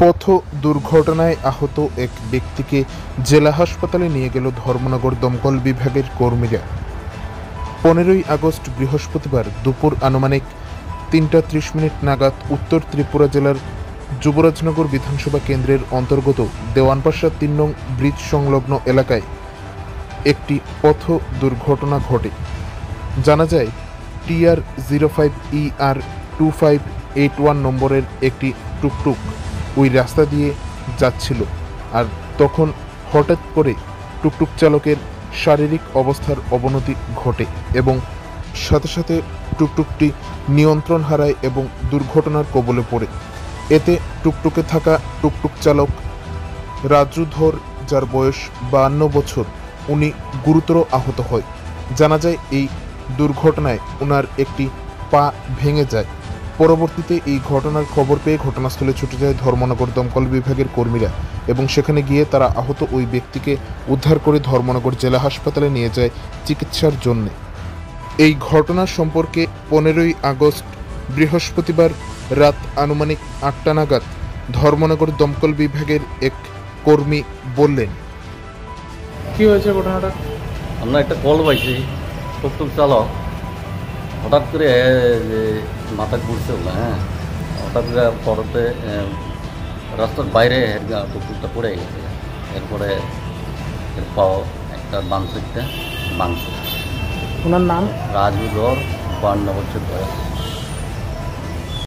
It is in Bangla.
পথ দুর্ঘটনায় আহত এক ব্যক্তিকে জেলা হাসপাতালে নিয়ে গেল ধর্মনগর দমকল বিভাগের কর্মীরা। 15ই আগস্ট বৃহস্পতিবার দুপুর আনুমানিক 3:30 নাগাদ উত্তর ত্রিপুরা জেলার যুবরাজনগর বিধানসভা কেন্দ্রের অন্তর্গত দেওয়ানপাশা 3 নং ব্রিজ সংলগ্ন এলাকায় একটি পথ দুর্ঘটনা ঘটে। জানা যায়, TR05ER2581 নম্বরের একটি টুকটুক ওই রাস্তা দিয়ে যাচ্ছিল, আর তখন হঠাৎ করে টুকটুক চালকের শারীরিক অবস্থার অবনতি ঘটে এবং সাথে সাথে টুকটুকটি নিয়ন্ত্রণ হারায় এবং দুর্ঘটনার কবলে পড়ে। এতে টুকটুকে থাকা টুকটুক চালক রাজু ধর, যার বয়স 52 বছর, উনি গুরুতর আহত হয়। জানা যায়, এই দুর্ঘটনায় ওনার একটি পা ভেঙে যায়। পরবর্তীতে এই ঘটনার খবর পেয়ে ঘটনাস্থলে ছুটে যায় ধর্মনগর দমকল বিভাগের কর্মীরা এবং সেখানে গিয়ে তারা আহত ওই ব্যক্তিকে উদ্ধার করে ধর্মনগর জেলা হাসপাতালে নিয়ে যায় চিকিৎসার জন্য। এই ঘটনা সম্পর্কে 15ই আগস্ট বৃহস্পতিবার রাত আনুমানিক 8টা নাগাদ ধর্মনগর দমকল বিভাগের এক কর্মী বললেন, কি হয়েছে ঘটনাটা? আমরা একটা কল পাইছি, টুকটুক চালক হঠাৎ করে যে মাথা ঘুরছে, হ্যাঁ, হঠাৎ করে পরতে রাস্তার বাইরে টুকটুকটা পড়ে গেছে। এরপরে এর পাও একটা বাংশিকটা বাংশ। ওনার নাম রাজু ধর, 52 বছর বয়স।